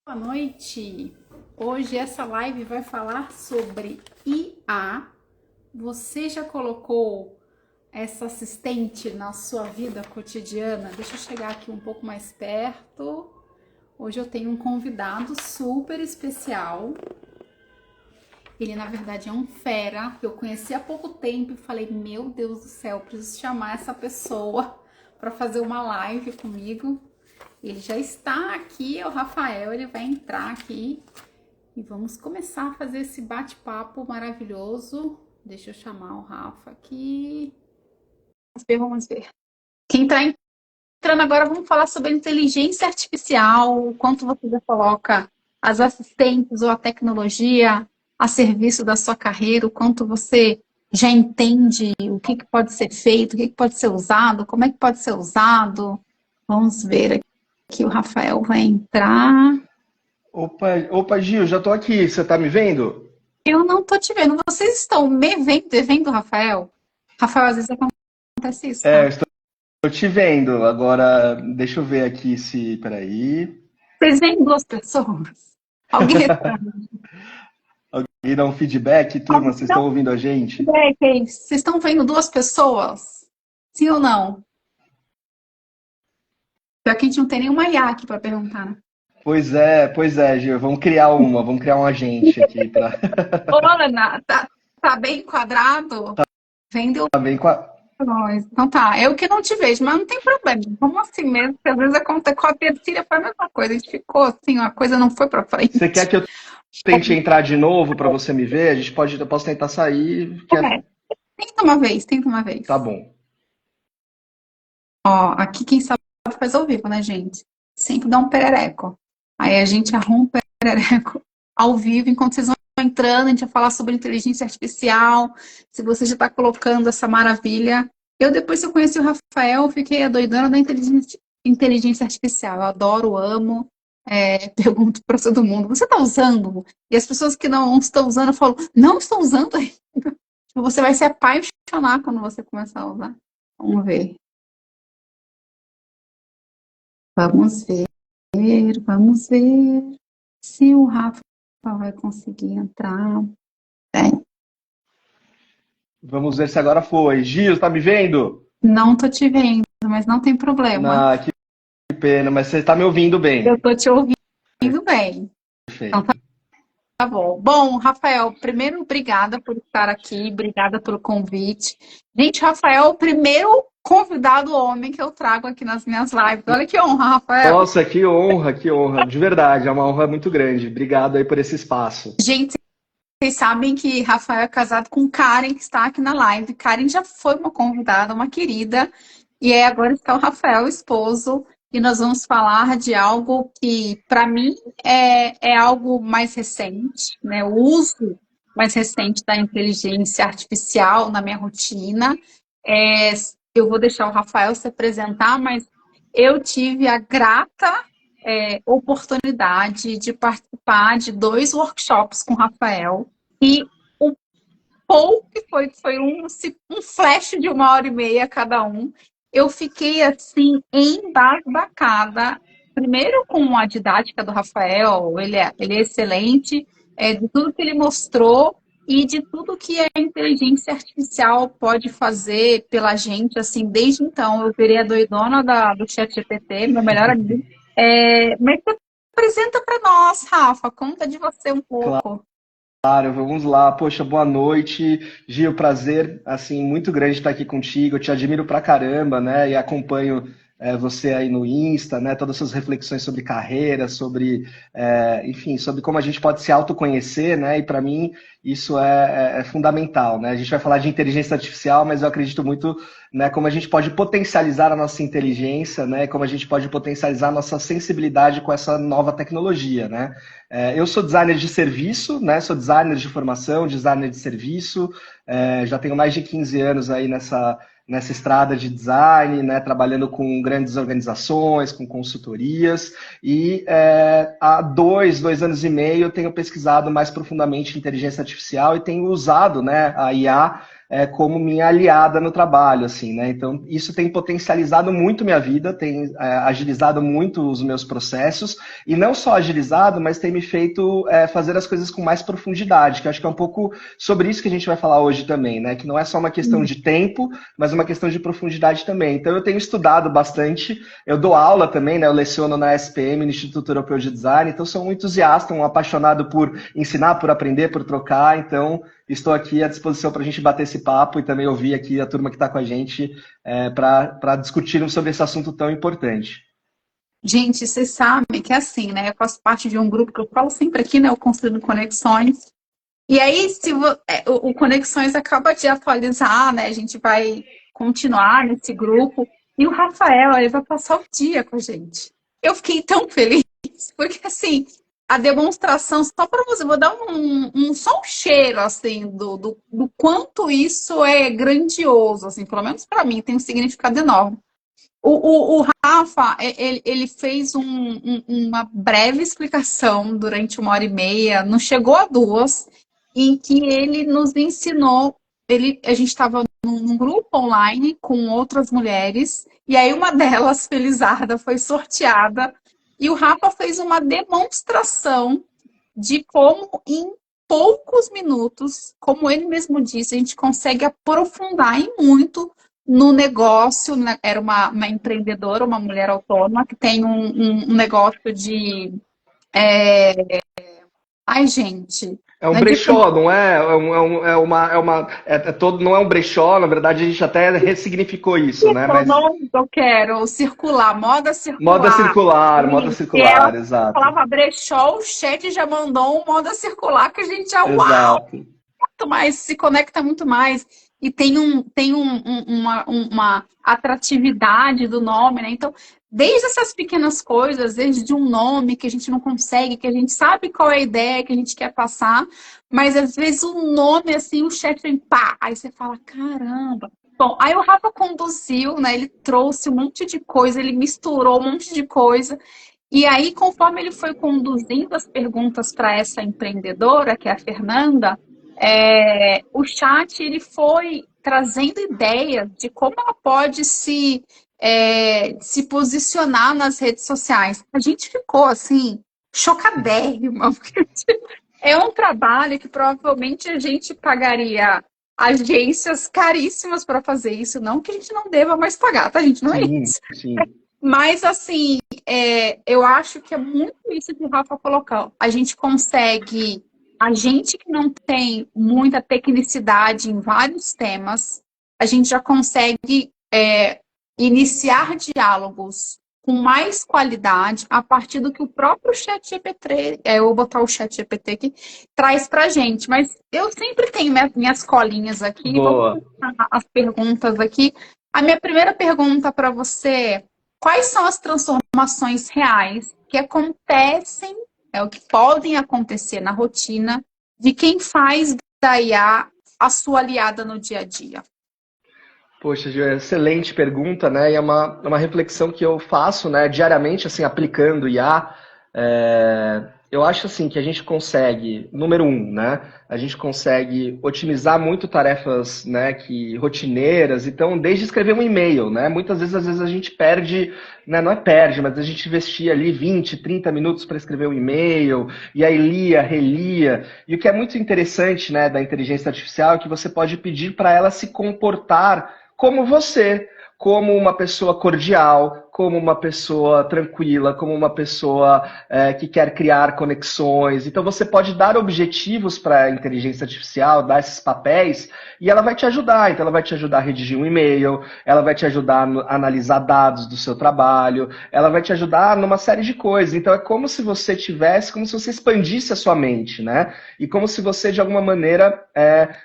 Boa noite! Hoje essa live vai falar sobre IA. Você já colocou essa assistente na sua vida cotidiana? Deixa eu chegar aqui um pouco mais perto. Hoje eu tenho um convidado super especial. Ele, na verdade, é um fera que eu conheci há pouco tempo e falei: Meu Deus do céu, preciso chamar essa pessoa para fazer uma live comigo. Ele já está aqui, o Rafael, ele vai entrar aqui e vamos começar a fazer esse bate-papo maravilhoso. Deixa eu chamar o Rafa aqui. Vamos ver. Quem está entrando agora, vamos falar sobre inteligência artificial, o quanto você já coloca as assistentes ou a tecnologia a serviço da sua carreira, o quanto você já entende o que pode ser feito, o que pode ser usado, como é que pode ser usado. Vamos ver aqui, o Rafael vai entrar. Opa, Gil, já tô aqui. Você tá me vendo? Eu não tô te vendo. Vocês estão me vendo, Rafael? Rafael, às vezes acontece isso, É, eu tá? estou te vendo. Agora, deixa eu ver aqui se. Peraí. Vocês veem duas pessoas? Alguém responde. Alguém dá um feedback, turma? Vocês Dá estão um ouvindo a gente? feedback aí. Vocês estão vendo duas pessoas? Sim ou não? Pior que a gente não tem nenhuma IA aqui para perguntar, né? Pois é, Gil. Vamos criar um agente aqui pra. Ô, Ana, tá bem enquadrado? Vendo Tá bem com a. nós. Então tá, eu que não te vejo, mas não tem problema. Vamos assim mesmo, porque às vezes acontece com a Tercília, foi a mesma coisa. A gente ficou assim, a coisa não foi para Você quer frente. que eu tente entrar de novo pra você me ver? Eu posso tentar sair. É, tenta uma vez, tenta uma Tá vez. bom. Ó, aqui quem sabe faz ao vivo, né, gente? Sempre dá um perereco. Aí a gente arruma um perereco ao vivo, enquanto vocês vão entrando, a gente vai falar sobre inteligência artificial, se você já está colocando essa maravilha. Eu, depois que eu conheci o Rafael, fiquei a doidona da inteligência artificial. Eu adoro, amo, pergunto para todo mundo, você está usando? E as pessoas que não estão usando, eu falo, não estou usando ainda. Você vai se apaixonar quando você começar a usar. Vamos ver. Vamos ver se o Rafa vai conseguir entrar. Bem, Vamos ver se agora foi. Gil, tá me vendo? não tô te vendo, mas não tem problema. Que pena, mas você tá me ouvindo Eu bem. tô te ouvindo bem. Então Perfeito. tá bom. Bom, Rafael, primeiro, obrigada por estar aqui, obrigada pelo convite. Gente, Rafael é o primeiro convidado homem que eu trago aqui nas minhas lives. Olha que honra, Rafael. Nossa, que honra, que honra. De verdade, é uma honra muito grande. Obrigado aí por esse espaço. Gente, vocês sabem que Rafael é casado com Karen, que está aqui na live. Karen já foi uma convidada, uma querida, e aí agora está o Rafael, o esposo, e nós vamos falar de algo que, para mim, é algo mais recente, né? O uso mais recente da inteligência artificial na minha rotina. É, eu vou deixar o Rafael se apresentar, mas eu tive a grata oportunidade de participar de dois workshops com o Rafael. E o pouco que foi um flash de 1 hora e meia cada um. Eu fiquei assim embasbacada. Primeiro com a didática do Rafael, ele é excelente, de tudo que ele mostrou e de tudo que a inteligência artificial pode fazer pela gente. Assim, desde então, eu virei a doidona do ChatGPT, meu melhor amigo. Mas você apresenta para nós, Rafa, conta de você um pouco. Claro, vamos lá. Poxa, boa noite. Gil, prazer, assim, muito grande estar aqui contigo. Eu te admiro pra caramba, né? E acompanho você aí no Insta, né? Todas as suas reflexões sobre carreira, sobre, enfim, sobre como a gente pode se autoconhecer, né? E para mim isso é fundamental, né? A gente vai falar de inteligência artificial, mas eu acredito muito, né? Como a gente pode potencializar a nossa inteligência, né? Como a gente pode potencializar a nossa sensibilidade com essa nova tecnologia, né? Eu sou designer de serviço, né? Sou designer de formação, designer de serviço. Já tenho mais de 15 anos aí nessa estrada de design, né? Trabalhando com grandes organizações, com consultorias. E há dois anos e meio, eu tenho pesquisado mais profundamente inteligência artificial e tenho usado, né, a IA como minha aliada no trabalho, assim, né? Então, isso tem potencializado muito minha vida, tem agilizado muito os meus processos, e não só agilizado, mas tem me feito fazer as coisas com mais profundidade, que eu acho que é um pouco sobre isso que a gente vai falar hoje também, né? Que não é só uma questão de tempo, mas uma questão de profundidade também. Então, eu tenho estudado bastante, eu dou aula também, né? Eu leciono na SPM, no Instituto Europeu de Design, então sou um entusiasta, um apaixonado por ensinar, por aprender, por trocar, então estou aqui à disposição para a gente bater esse papo e também ouvir aqui a turma que está com a gente para discutirmos sobre esse assunto tão importante. Gente, vocês sabem que é assim, né? Eu faço parte de um grupo que eu falo sempre aqui, né? O Construindo Conexões. E aí, se o Conexões acaba de atualizar, né? A gente vai continuar nesse grupo. E o Rafael, ele vai passar o dia com a gente. Eu fiquei tão feliz, porque assim, a demonstração, só para você, vou dar só um cheiro, assim, do quanto isso é grandioso, assim, pelo menos para mim, tem um significado enorme. O Rafa, ele fez uma breve explicação durante 1h30, não chegou a 2, em que ele nos ensinou. A gente estava num grupo online com outras mulheres, e aí uma delas, Felizarda, foi sorteada, e o Rafa fez uma demonstração de como, em poucos minutos, como ele mesmo disse, a gente consegue aprofundar em muito no negócio. Era uma empreendedora, uma mulher autônoma, que tem um negócio de... Ai, gente... É um Não é de... brechó, não é? Não é um brechó, na verdade a gente até ressignificou isso, né? O Mas nome que eu quero, circular, moda E ela circular, exato. falava brechó, o chat já mandou um moda circular que a gente já, uau, Exato. muito mais, se conecta muito mais. E uma atratividade do nome, né? Então, desde essas pequenas coisas, desde um nome que a gente não consegue, que a gente sabe qual é a ideia que a gente quer passar, mas às vezes o nome, assim, o chat vem pá, aí você fala, caramba. Bom, aí o Rafa conduziu, né? Ele trouxe um monte de coisa, ele misturou um monte de coisa. E aí, conforme ele foi conduzindo as perguntas para essa empreendedora, que é a Fernanda, o chat ele foi trazendo ideias de como ela pode se posicionar nas redes sociais. A gente ficou assim, chocadérrima, porque é um trabalho que provavelmente a gente pagaria agências caríssimas para fazer isso. Não que a gente não deva mais pagar, tá, gente? Não é Sim, isso. sim. Mas, assim, eu acho que é muito isso que o Rafa colocou. A gente que não tem muita tecnicidade em vários temas, a gente já consegue iniciar diálogos com mais qualidade a partir do que o próprio ChatGPT, eu vou botar o ChatGPT aqui, traz pra gente. Mas eu sempre tenho minhas colinhas aqui, vamos Boa. começar as perguntas aqui. A minha primeira pergunta para você é: quais são as transformações reais que acontecem, o que podem acontecer na rotina de quem faz da IA a sua aliada no dia a dia? Poxa, Gil, excelente pergunta, né? E é uma reflexão que eu faço, né, diariamente, assim, aplicando IA. Eu acho assim que a gente consegue, número um, né? A gente consegue otimizar muito tarefas, né, rotineiras. Então, desde escrever um e-mail, né? Muitas vezes a gente perde, né, não é perde, mas a gente investia ali 20, 30 minutos para escrever um e-mail, e aí lia, relia. E o que é muito interessante, né, da inteligência artificial é que você pode pedir para ela se comportar como você, como uma pessoa cordial, como uma pessoa tranquila, como uma pessoa que quer criar conexões. Então você pode dar objetivos para a inteligência artificial, dar esses papéis, e ela vai te ajudar. Então ela vai te ajudar a redigir um e-mail, ela vai te ajudar a analisar dados do seu trabalho, ela vai te ajudar numa série de coisas. Então é como se você expandisse a sua mente, né? E como se você, de alguma maneira,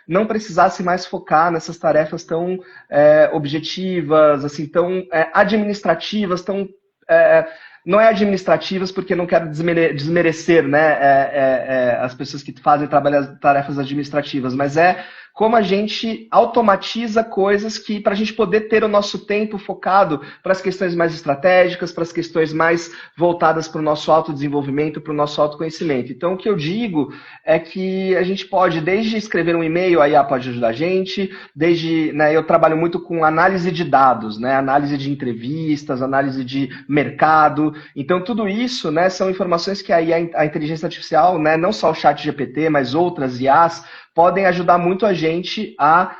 não precisasse mais focar nessas tarefas tão objetivas, assim, tão administrativas, tão... não é administrativas porque não quero desmerecer, né, as pessoas que fazem tarefas administrativas, mas como a gente automatiza coisas que, para a gente poder ter o nosso tempo focado para as questões mais estratégicas, para as questões mais voltadas para o nosso autodesenvolvimento, para o nosso autoconhecimento. Então, o que eu digo é que a gente pode, desde escrever um e-mail, a IA pode ajudar a gente, desde, né, eu trabalho muito com análise de dados, né, análise de entrevistas, análise de mercado. Então, tudo isso, né, são informações que a inteligência artificial, né, não só o chat GPT, mas outras IAs, podem ajudar muito a gente a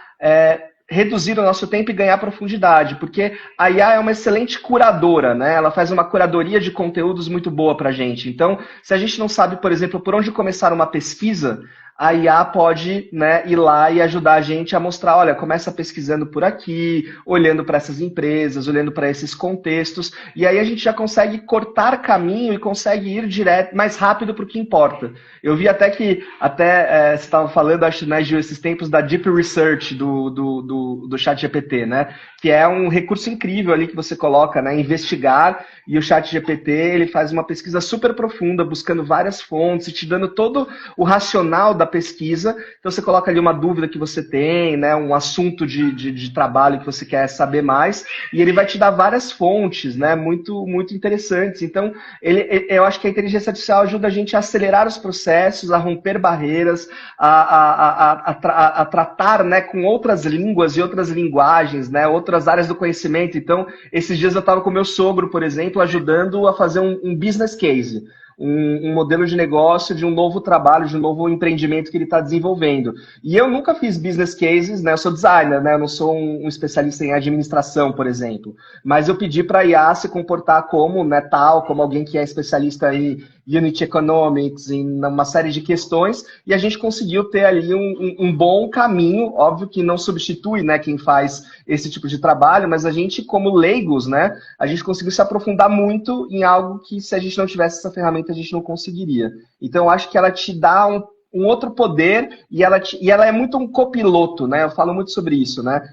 reduzir o nosso tempo e ganhar profundidade, porque a IA é uma excelente curadora, né? Ela faz uma curadoria de conteúdos muito boa para a gente. Então, se a gente não sabe, por exemplo, por onde começar uma pesquisa, a IA pode, né, ir lá e ajudar a gente a mostrar, olha, começa pesquisando por aqui, olhando para essas empresas, olhando para esses contextos, e aí a gente já consegue cortar caminho e consegue ir direto, mais rápido para o que importa. Eu vi até que, você estava falando, acho, né, Gil, esses tempos da Deep Research do ChatGPT, né, que é um recurso incrível ali que você coloca, né, investigar, e o ChatGPT, ele faz uma pesquisa super profunda, buscando várias fontes, e te dando todo o racional da pesquisa. Então você coloca ali uma dúvida que você tem, né, um assunto de trabalho que você quer saber mais, e ele vai te dar várias fontes, né, muito, muito interessantes. Então, eu acho que a inteligência artificial ajuda a gente a acelerar os processos, a romper barreiras, a tratar, né, com outras línguas e outras linguagens, né, outras áreas do conhecimento. Então, esses dias eu estava com meu sogro, por exemplo, ajudando a fazer um business case. Um modelo de negócio de um novo trabalho, de um novo empreendimento que ele está desenvolvendo. E eu nunca fiz business cases, né? Eu sou designer, né? Eu não sou um especialista em administração, por exemplo. Mas eu pedi para a IA se comportar como, né, tal, como alguém que é especialista em Unit Economics, em uma série de questões, e a gente conseguiu ter ali um bom caminho, óbvio que não substitui, né, quem faz esse tipo de trabalho, mas a gente, como leigos, né, a gente conseguiu se aprofundar muito em algo que, se a gente não tivesse essa ferramenta, a gente não conseguiria. Então, eu acho que ela te dá um outro poder e ela é muito um copiloto, né? Eu falo muito sobre isso, né?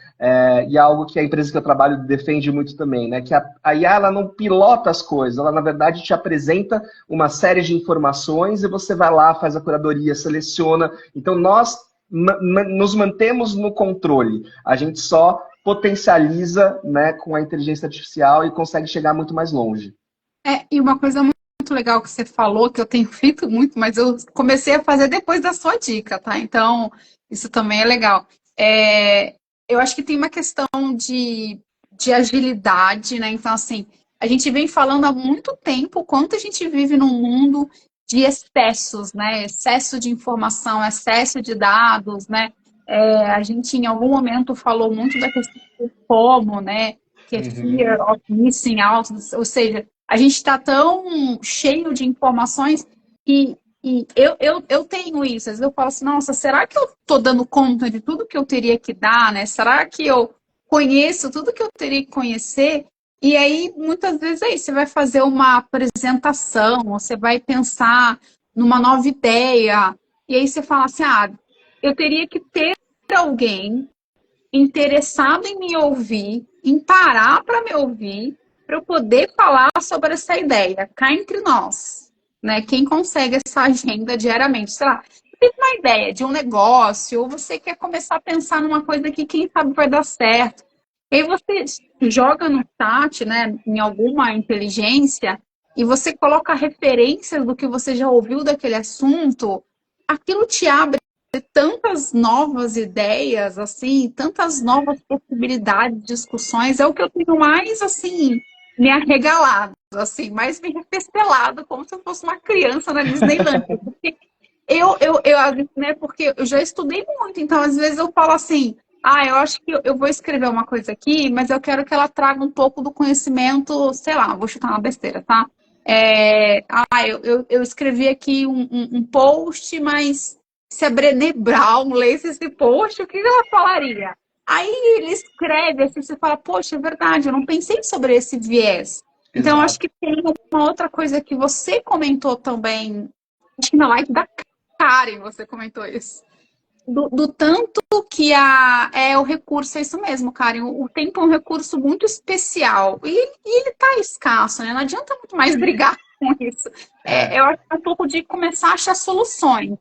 E é algo que a empresa que eu trabalho defende muito também, né? Que a IA, ela não pilota as coisas, ela, na verdade, te apresenta uma série de informações e você vai lá, faz a curadoria, seleciona. Então, nós nos mantemos no controle. A gente só potencializa, né, com a inteligência artificial e consegue chegar muito mais longe. E uma coisa muito legal que você falou, que eu tenho feito muito, mas eu comecei a fazer depois da sua dica, tá? Então, isso também é legal. Eu acho que tem uma questão de agilidade, né? Então, assim, a gente vem falando há muito tempo o quanto a gente vive num mundo de excessos, né? Excesso de informação, excesso de dados, né? A gente, em algum momento, falou muito da questão do FOMO, né? Que é Fear of Missing Out, ou seja, a gente está tão cheio de informações e eu tenho isso. Às vezes eu falo assim, nossa, será que eu estou dando conta de tudo que eu teria que dar, né? Será que eu conheço tudo que eu teria que conhecer? E aí, muitas vezes, você vai fazer uma apresentação, você vai pensar numa nova ideia, e aí você fala assim, eu teria que ter alguém interessado em me ouvir, em parar para me ouvir, para eu poder falar sobre essa ideia, cá entre nós, né? Quem consegue essa agenda diariamente, sei lá, você tem uma ideia de um negócio, ou você quer começar a pensar numa coisa que quem sabe vai dar certo. E aí você joga no chat, né, em alguma inteligência, e você coloca referências do que você já ouviu daquele assunto, aquilo te abre tantas novas ideias, assim, tantas novas possibilidades, discussões, é o que eu tenho mais, assim, me arregalado, assim, mais me repestelado, como se eu fosse uma criança na Disneyland. Porque né, porque eu já estudei muito, então às vezes eu falo assim, eu acho que eu vou escrever uma coisa aqui, mas eu quero que ela traga um pouco do conhecimento, sei lá, vou chutar uma besteira, tá? Eu escrevi aqui um post, mas se a Brené Brown lesse esse post, o que ela falaria? Aí ele escreve assim, você fala, poxa, é verdade, eu não pensei sobre esse viés. Então, acho Exato. que tem uma outra coisa que você comentou também, acho que na live da Karen você comentou isso. Do tanto que o recurso, é isso mesmo, Karen, o tempo é um recurso muito especial. E ele tá escasso, né? Não adianta muito mais brigar com isso. Eu acho que é um pouco de começar a achar soluções.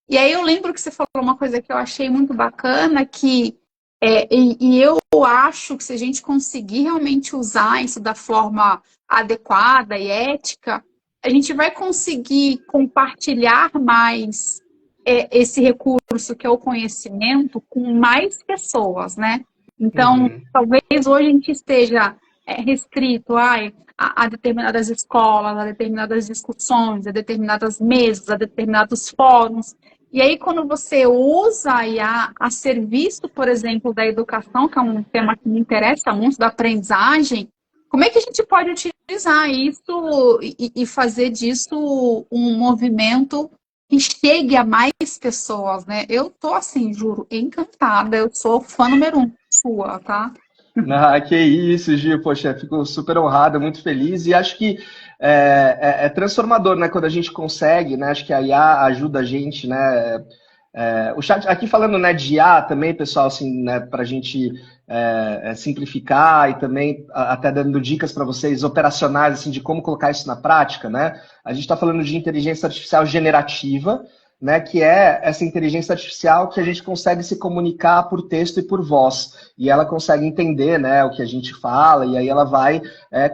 E aí eu lembro que você falou uma coisa que eu achei muito bacana, que e eu acho que se a gente conseguir realmente usar isso da forma adequada e ética, a gente vai conseguir compartilhar mais esse recurso que é o conhecimento com mais pessoas, né? Então, Uhum. talvez hoje a gente esteja restrito a determinadas escolas, a determinadas discussões, a determinadas mesas, a determinados fóruns. E aí, quando você usa a IA a serviço, por exemplo, da educação, que é um tema que me interessa muito, da aprendizagem, como é que a gente pode utilizar isso e fazer disso um movimento que chegue a mais pessoas, né? Eu tô, assim, juro, encantada. Eu sou fã número um sua, tá? Ah, que isso, Gil. Poxa, fico super honrado, muito feliz e acho que é transformador, né? Quando a gente consegue, né? Acho que a IA ajuda a gente, né? O chat, aqui falando, né, de IA também, pessoal, assim, né, para a gente simplificar e também até dando dicas para vocês operacionais, assim, de como colocar isso na prática, né? A gente está falando de inteligência artificial generativa, né, que é essa inteligência artificial que a gente consegue se comunicar por texto e por voz. E ela consegue entender, né, o que a gente fala, e aí ela vai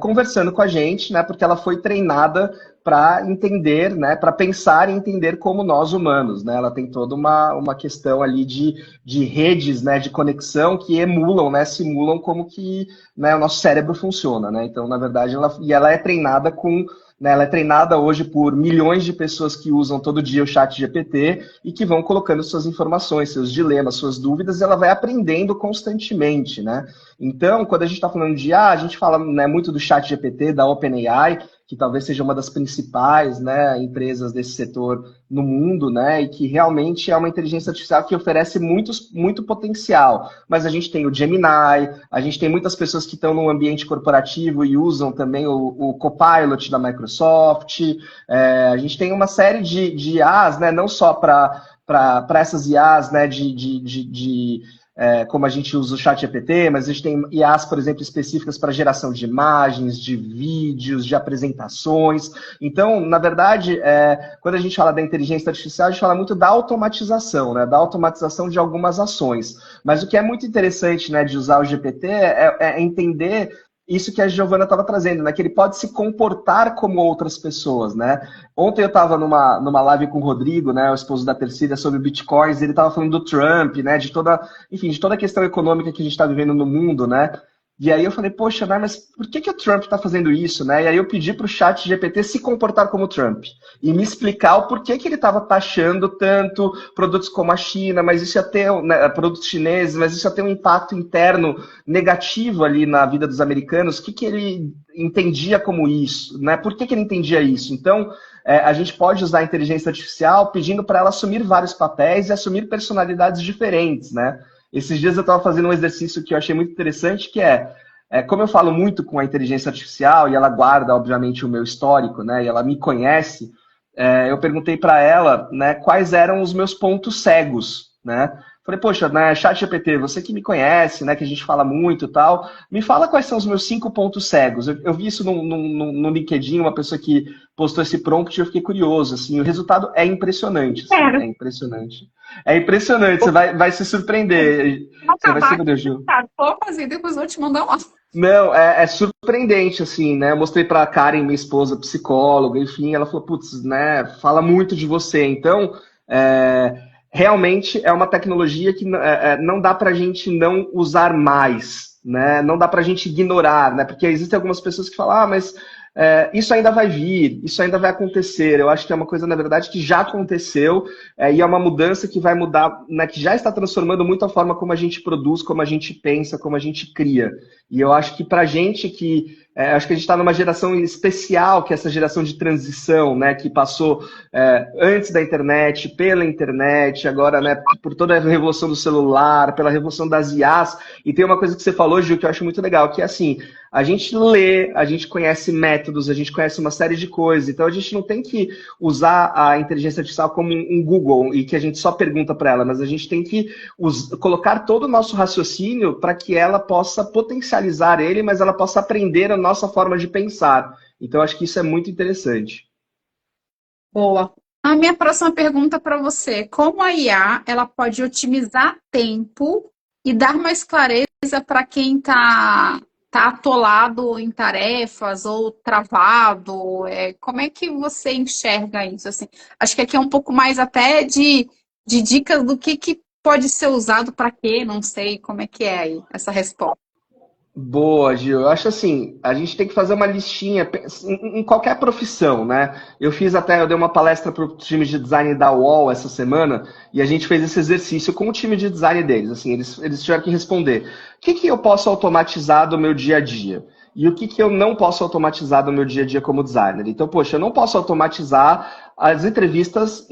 conversando com a gente, né, porque ela foi treinada para entender, né, para pensar e entender como nós humanos, né? Ela tem toda uma questão ali de redes, né, de conexão que emulam, né, simulam como que, né, o nosso cérebro funciona, né? Então, na verdade, ela é treinada com, né, ela é treinada hoje por milhões de pessoas que usam todo dia o chat GPT e que vão colocando suas informações, seus dilemas, suas dúvidas, e ela vai aprendendo constantemente, né? Então, quando a gente está falando de a gente fala, né, muito do chat GPT, da OpenAI, que talvez seja uma das principais, né, empresas desse setor no mundo, né, e que realmente é uma inteligência artificial que oferece muito potencial. Mas a gente tem o Gemini, a gente tem muitas pessoas que estão no ambiente corporativo e usam também o Copilot da Microsoft. A gente tem uma série de IAs, né, não só para essas IAs, né, como a gente usa o chat GPT, mas a gente tem IAs, por exemplo, específicas para geração de imagens, de vídeos, de apresentações. Então, na verdade, quando a gente fala da inteligência artificial, a gente fala muito da automatização, né, da automatização de algumas ações. Mas o que é muito interessante, né, de usar o GPT é entender isso que a Giovana estava trazendo, né? Que ele pode se comportar como outras pessoas, né? Ontem eu estava numa live com o Rodrigo, né, o esposo da Tercília, sobre bitcoins, e ele estava falando do Trump, né? Enfim, de toda a questão econômica que a gente está vivendo no mundo, né? E aí eu falei, poxa, né, mas por que o Trump está fazendo isso, né? E aí eu pedi para o chat GPT se comportar como o Trump e me explicar o porquê que ele estava taxando tanto produtos como a China, mas isso ia ter, né, produtos chineses, mas isso ia ter um impacto interno negativo ali na vida dos americanos. O que ele entendia como isso, né? Por que ele entendia isso? Então, a gente pode usar a inteligência artificial pedindo para ela assumir vários papéis e assumir personalidades diferentes, né? Esses dias eu estava fazendo um exercício que eu achei muito interessante, que como eu falo muito com a inteligência artificial e ela guarda, obviamente, o meu histórico, né? E ela me conhece, eu perguntei para ela, né, quais eram os meus pontos cegos, né? Falei, poxa, né, ChatGPT, você que me conhece, né, que a gente fala muito e tal, me fala quais são os meus 5 pontos cegos. Eu vi isso no LinkedIn, uma pessoa que postou esse prompt e eu fiquei curioso, assim, o resultado é impressionante, assim, Quero. é impressionante. É impressionante, você vai se surpreender. Vou Você vai se acabar meu aqui, Deus, Gil. cara. Vou fazer, depois vou te mandar uma. Não, é surpreendente, assim, né? Eu mostrei pra Karen, minha esposa, psicóloga, enfim, ela falou, putz, né, fala muito de você. Então, é, realmente é uma tecnologia que não dá pra gente não usar mais, né? Não dá pra gente ignorar, né? Porque existem algumas pessoas que falam, mas isso ainda vai vir, isso ainda vai acontecer. Eu acho que é uma coisa, na verdade, que já aconteceu, e é uma mudança que vai mudar, né, que já está transformando muito a forma como a gente produz, como a gente pensa, como a gente cria. E eu acho que para a gente acho que a gente está numa geração especial, que é essa geração de transição, né, que passou antes da internet, pela internet, agora, né, por toda a revolução do celular, pela revolução das IAs. E tem uma coisa que você falou, Gil, que eu acho muito legal, que é assim, a gente lê, a gente conhece métodos, a gente conhece uma série de coisas, então a gente não tem que usar a inteligência artificial como um Google e que a gente só pergunta para ela, mas a gente tem que colocar todo o nosso raciocínio para que ela possa potencializar ele, mas ela possa aprender a nossa forma de pensar. Então acho que isso é muito interessante. Boa. A minha próxima pergunta para você é como a IA ela pode otimizar tempo e dar mais clareza para quem tá atolado em tarefas ou travado? Como é que você enxerga isso? Assim, acho que aqui é um pouco mais até de dicas do que pode ser usado para quê, não sei como é que é aí essa resposta. Boa, Gil. Eu acho assim, a gente tem que fazer uma listinha em qualquer profissão, né? Eu dei uma palestra para o time de design da UOL essa semana e a gente fez esse exercício com o time de design deles. Assim, eles tiveram que responder: o que que eu posso automatizar do meu dia a dia? E o que que eu não posso automatizar do meu dia a dia como designer? Então, poxa, eu não posso automatizar as entrevistas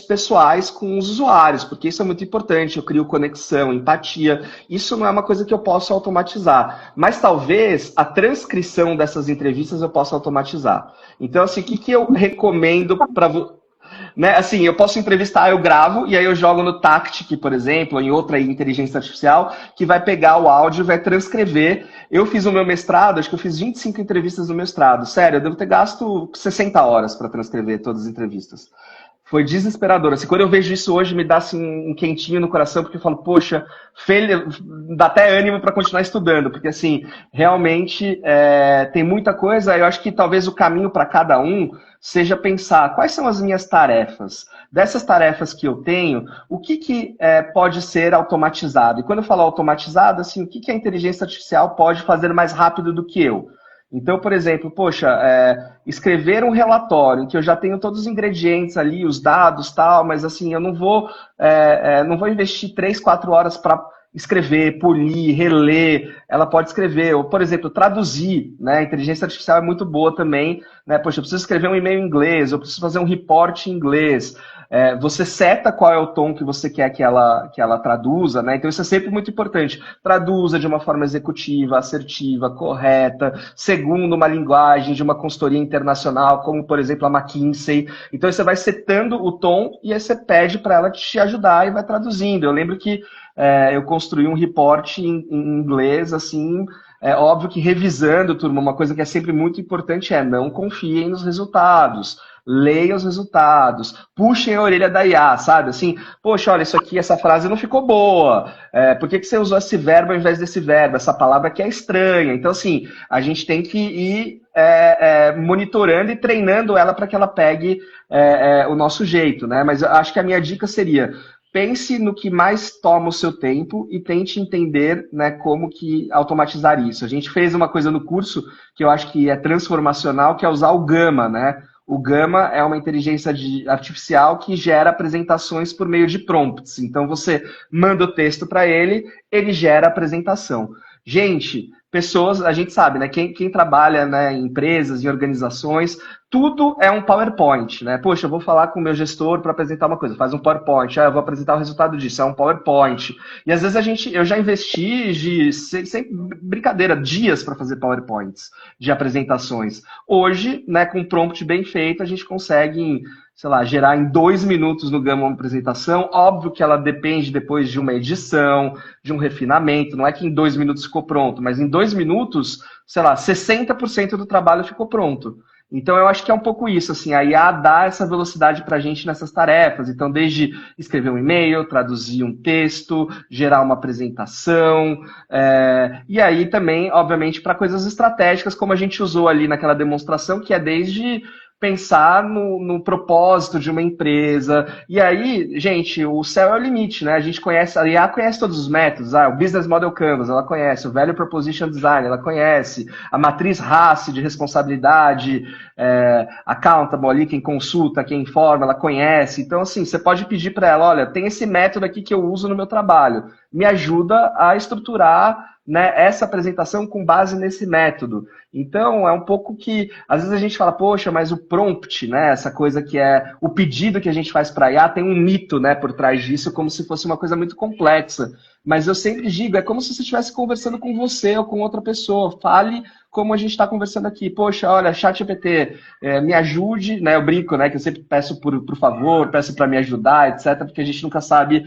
pessoais com os usuários, porque isso é muito importante. Eu crio conexão, empatia. Isso não é uma coisa que eu posso automatizar. Mas talvez a transcrição dessas entrevistas eu possa automatizar. Então, assim, o que que eu recomendo para né? Assim, eu posso entrevistar, eu gravo, e aí eu jogo no Tactic, por exemplo, ou em outra inteligência artificial, que vai pegar o áudio e vai transcrever. Eu fiz o meu mestrado, acho que eu fiz 25 entrevistas no mestrado. Sério, eu devo ter gasto 60 horas para transcrever todas as entrevistas. Foi desesperador. Assim, quando eu vejo isso hoje, me dá assim, um quentinho no coração, porque eu falo, poxa, dá até ânimo para continuar estudando, porque assim, realmente tem muita coisa. Eu acho que talvez o caminho para cada um seja pensar quais são as minhas tarefas. Dessas tarefas que eu tenho, o que, pode ser automatizado? E quando eu falo automatizado, assim, o que, que a inteligência artificial pode fazer mais rápido do que eu? Então, por exemplo, poxa, escrever um relatório em que eu já tenho todos os ingredientes ali, os dados tal, mas assim, eu não vou investir 3, 4 horas para escrever, polir, reler. Ela pode escrever, ou, por exemplo, traduzir, né? A inteligência artificial é muito boa também, né? Poxa, eu preciso escrever um e-mail em inglês, eu preciso fazer um report em inglês. Você seta qual é o tom que você quer que ela traduza, né? Então isso é sempre muito importante. Traduza de uma forma executiva, assertiva, correta, segundo uma linguagem de uma consultoria internacional, como por exemplo a McKinsey. Então você vai setando o tom e aí você pede para ela te ajudar e vai traduzindo. Eu lembro que eu construí um report em inglês, assim, é óbvio que revisando, turma, uma coisa que é sempre muito importante é não confiem nos resultados. Leiam os resultados, puxem a orelha da IA, sabe? Assim, poxa, olha, isso aqui, essa frase não ficou boa. Por que você usou esse verbo ao invés desse verbo? Essa palavra aqui é estranha. Então, assim, a gente tem que ir monitorando e treinando ela para que ela pegue o nosso jeito, né? Mas eu acho que a minha dica seria: pense no que mais toma o seu tempo e tente entender, né, como que automatizar isso. A gente fez uma coisa no curso que eu acho que é transformacional, que é usar o Gama, né? O Gama é uma inteligência artificial que gera apresentações por meio de prompts. Então você manda o texto para ele, ele gera a apresentação. Gente, pessoas, a gente sabe, né? Quem trabalha, né, em empresas, em organizações, tudo é um PowerPoint, né? Poxa, eu vou falar com o meu gestor para apresentar uma coisa, faz um PowerPoint. Eu vou apresentar o resultado disso, é um PowerPoint. E às vezes eu já investi sem brincadeira, dias para fazer PowerPoints de apresentações. Hoje, né, com um prompt bem feito, a gente consegue, sei lá, gerar em 2 minutos no Gama uma apresentação. Óbvio que ela depende depois de uma edição, de um refinamento. Não é que em 2 minutos ficou pronto, mas em 2 minutos, sei lá, 60% do trabalho ficou pronto. Então, eu acho que é um pouco isso, assim, a IA dá essa velocidade para a gente nessas tarefas. Então, desde escrever um e-mail, traduzir um texto, gerar uma apresentação, e aí também, obviamente, para coisas estratégicas, como a gente usou ali naquela demonstração, que é desde pensar no propósito de uma empresa. E aí, gente, o céu é o limite, né? A gente conhece, a IA conhece todos os métodos, o Business Model Canvas, ela conhece, o Value Proposition Design, ela conhece, a matriz RACI de responsabilidade, accountable ali, quem consulta, quem informa, ela conhece. Então, assim, você pode pedir para ela, olha, tem esse método aqui que eu uso no meu trabalho, me ajuda a estruturar, né, essa apresentação com base nesse método. Então, é um pouco que, às vezes a gente fala, poxa, mas o prompt, né, essa coisa que é o pedido que a gente faz para a IA, tem um mito, né, por trás disso, como se fosse uma coisa muito complexa. mas eu sempre digo, é como se você estivesse conversando com você ou com outra pessoa. Fale como a gente está conversando aqui. Poxa, olha, ChatGPT, me ajude, né? Eu brinco, né? Que eu sempre peço por favor, peço para me ajudar, etc., porque a gente nunca sabe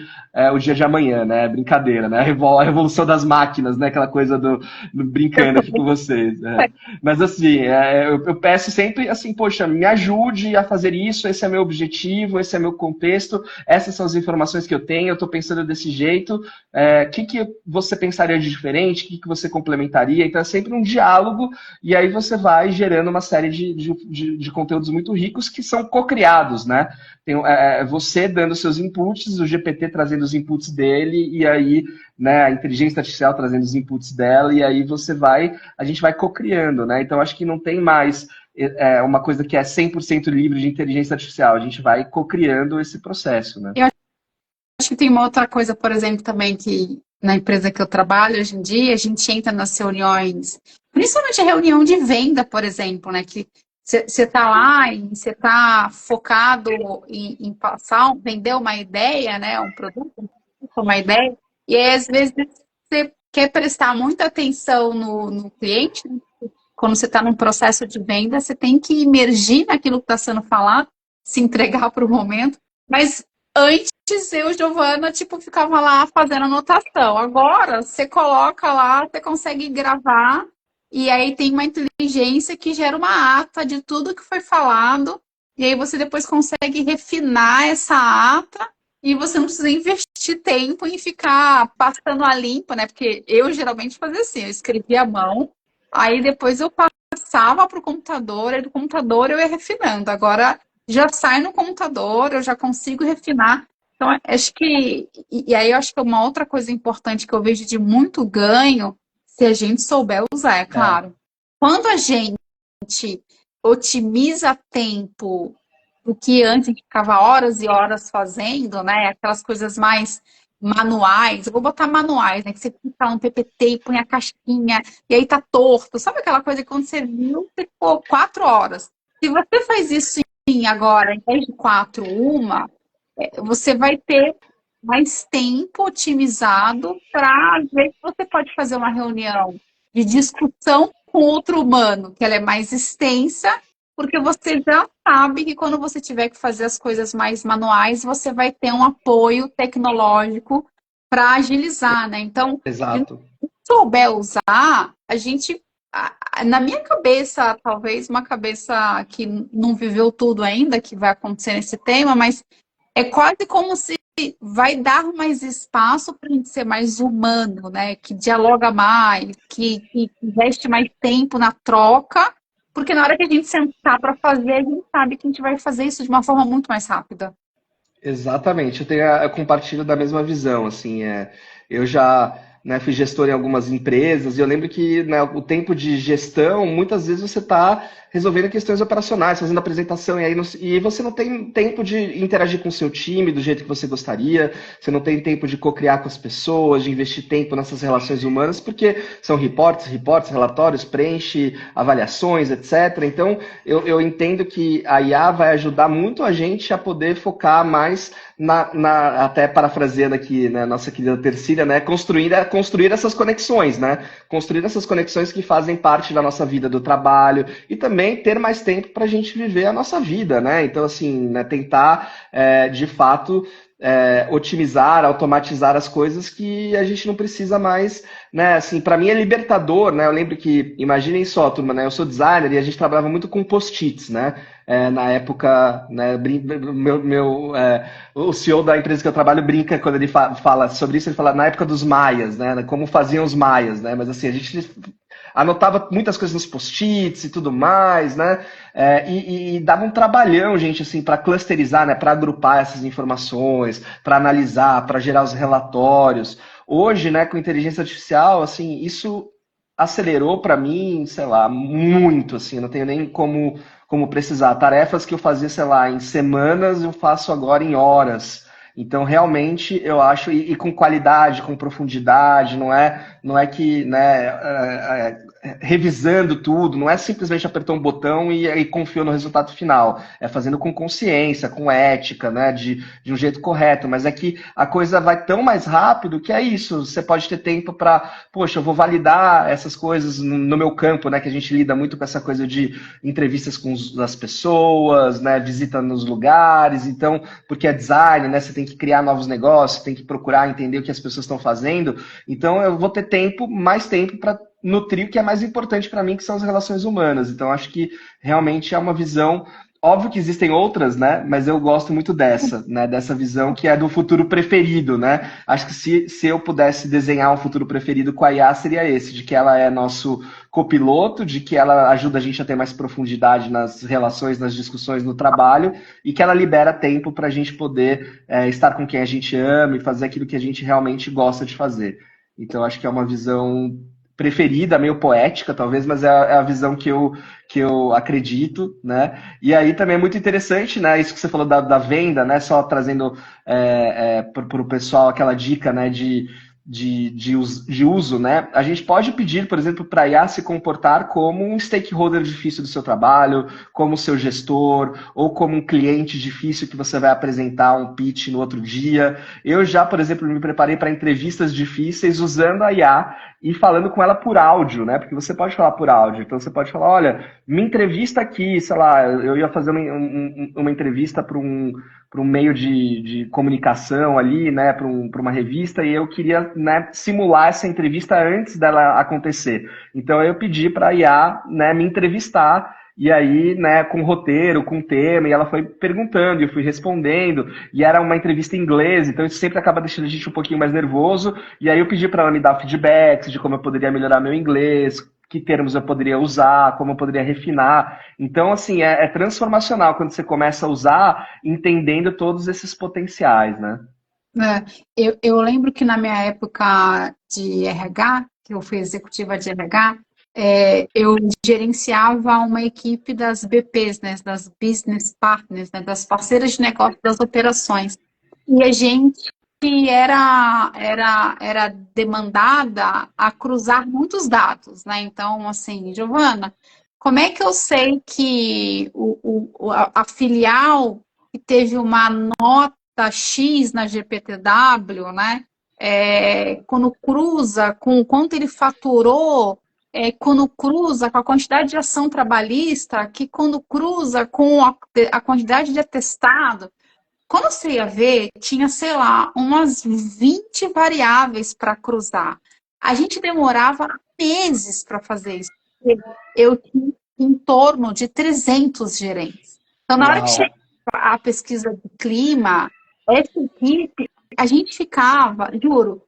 o dia de amanhã, né? Brincadeira, né? A revolução das máquinas, né? Aquela coisa do brincando aqui com vocês. Né? Mas assim, eu peço sempre assim, poxa, me ajude a fazer isso, esse é meu objetivo, esse é meu contexto, essas são as informações que eu tenho, eu estou pensando desse jeito, que você pensaria de diferente, que você complementaria, então é sempre um diálogo, e aí você vai gerando uma série de conteúdos muito ricos que são co-criados, né? Tem, você dando seus inputs, o GPT trazendo os inputs dele, e aí, né, a inteligência artificial trazendo os inputs dela, e aí a gente vai co-criando, né? Então acho que não tem mais uma coisa que é 100% livre de inteligência artificial, a gente vai co-criando esse processo, né? Eu acho que tem uma outra coisa, por exemplo, também que na empresa que eu trabalho hoje em dia, a gente entra nas reuniões, principalmente a reunião de venda, por exemplo, né? Que você está lá e você está focado em passar, vender uma ideia, né? Um produto, uma ideia, e aí, às vezes você quer prestar muita atenção no cliente, né? Quando você está num processo de venda, você tem que imergir naquilo que está sendo falado, se entregar para o momento, mas antes eu, Giovana, tipo, ficava lá fazendo anotação. Agora, você coloca lá, você consegue gravar, e aí tem uma inteligência que gera uma ata de tudo que foi falado, e aí você depois consegue refinar essa ata, e você não precisa investir tempo em ficar passando a limpo, né? Porque eu geralmente fazia assim, eu escrevia à mão, aí depois eu passava para o computador, aí do computador eu ia refinando. Agora já sai no computador, eu já consigo refinar. Então, acho que. E aí, eu acho que uma outra coisa importante que eu vejo de muito ganho, se a gente souber usar, é É, claro. Quando a gente otimiza tempo do que antes a gente ficava horas e horas fazendo, né? Aquelas coisas mais manuais, eu vou botar manuais, né? Que você fica lá no PPT e põe a caixinha, e aí tá torto. Sabe aquela coisa que quando você viu, você ficou 4 horas. Se você faz isso agora, em vez de 4, uma, você vai ter mais tempo otimizado para, às vezes, você pode fazer uma reunião de discussão com outro humano, que ela é mais extensa, porque você já sabe que quando você tiver que fazer as coisas mais manuais, você vai ter um apoio tecnológico para agilizar, né? Então, se exato. souber usar, a gente, na minha cabeça, talvez uma cabeça que não viveu tudo ainda, que vai acontecer nesse tema, mas é quase como se vai dar mais espaço para a gente ser mais humano, né? Que dialoga mais, que investe mais tempo na troca, porque na hora que a gente sentar para fazer, a gente sabe que a gente vai fazer isso de uma forma muito mais rápida. Exatamente, eu compartilho da mesma visão, assim, eu já, né, fui gestor em algumas empresas e eu lembro que, né, o tempo de gestão, muitas vezes você está resolvendo questões operacionais, fazendo apresentação e aí e você não tem tempo de interagir com o seu time do jeito que você gostaria, você não tem tempo de co-criar com as pessoas, de investir tempo nessas relações humanas, porque são reportes, relatórios, preenche avaliações, etc. Então, eu entendo que a IA vai ajudar muito a gente a poder focar mais até parafraseando aqui, né, nossa querida Tercília, né, construir essas conexões, né, construir essas conexões que fazem parte da nossa vida do trabalho e também ter mais tempo para a gente viver a nossa vida, né, então assim, né, tentar de fato otimizar, automatizar as coisas que a gente não precisa mais, né? Assim, para mim é libertador, né? Eu lembro que, imaginem só, turma, né? Eu sou designer e a gente trabalhava muito com post-its, né? Na época, né? O CEO da empresa que eu trabalho brinca quando ele fala sobre isso, ele fala na época dos maias, né? Como faziam os maias, né? Mas assim, a gente anotava muitas coisas nos post-its e tudo mais, né? E dava um trabalhão, gente, assim, para clusterizar, né? Para agrupar essas informações, para analisar, para gerar os relatórios. Hoje, né, com inteligência artificial, assim, isso acelerou para mim, sei lá, muito, assim, não tenho nem como precisar. Tarefas que eu fazia, sei lá, em semanas, eu faço agora em horas. Então, realmente, eu acho, e com qualidade, com profundidade, não é que, né, revisando tudo, não é simplesmente apertou um botão e confiou no resultado final. É fazendo com consciência, com ética, né, de um jeito correto. Mas é que a coisa vai tão mais rápido que é isso. Você pode ter tempo para, poxa, eu vou validar essas coisas no meu campo, né, que a gente lida muito com essa coisa de entrevistas com as pessoas, né, visita nos lugares. Então, porque é design, né, você tem que criar novos negócios, tem que procurar entender o que as pessoas estão fazendo. Então, eu vou ter tempo, mais tempo para nutrir o que é mais importante para mim, que são as relações humanas. Então, acho que realmente é uma visão. Óbvio que existem outras, né? Mas eu gosto muito dessa, né? Dessa visão que é do futuro preferido, né? Acho que se eu pudesse desenhar um futuro preferido com a IA, seria esse, de que ela é nosso copiloto, de que ela ajuda a gente a ter mais profundidade nas relações, nas discussões no trabalho, e que ela libera tempo para a gente poder estar com quem a gente ama e fazer aquilo que a gente realmente gosta de fazer. Então, acho que é uma visão preferida, meio poética, talvez, mas é a visão que eu acredito, né? E aí também é muito interessante, né? Isso que você falou da venda, né? Só trazendo para o pessoal aquela dica, né? De uso, né? A gente pode pedir, por exemplo, para a IA se comportar como um stakeholder difícil do seu trabalho, como seu gestor, ou como um cliente difícil que você vai apresentar um pitch no outro dia. Eu já, por exemplo, me preparei para entrevistas difíceis usando a IA e falando com ela por áudio, né? Porque você pode falar por áudio. Então você pode falar, olha, me entrevista aqui, sei lá, eu ia fazer uma entrevista para um meio de comunicação ali, né, para uma revista, e eu queria, né, simular essa entrevista antes dela acontecer. Então eu pedi para a IA, né, me entrevistar, e aí, né, com roteiro, com tema, e ela foi perguntando, e eu fui respondendo, e era uma entrevista em inglês, então isso sempre acaba deixando a gente um pouquinho mais nervoso, e aí eu pedi para ela me dar feedbacks de como eu poderia melhorar meu inglês, que termos eu poderia usar, como eu poderia refinar. Então, assim, é transformacional quando você começa a usar, entendendo todos esses potenciais, né? Eu lembro que na minha época de RH, que eu fui executiva de RH, eu gerenciava uma equipe das BPs, né, das Business Partners, né, das parceiras de negócio das operações. E a gente era demandada a cruzar muitos dados, né? Então, assim, Giovana, como é que eu sei que a filial que teve uma nota X na GPTW, né? Quando cruza com o quanto ele faturou, quando cruza com a quantidade de ação trabalhista, que quando cruza com a quantidade de atestado. Quando você ia ver, tinha, sei lá, umas 20 variáveis para cruzar. A gente demorava meses para fazer isso. Eu tinha em torno de 300 gerentes. Então, na hora que Uau! chegava a pesquisa de clima, essa equipe, a gente ficava, juro,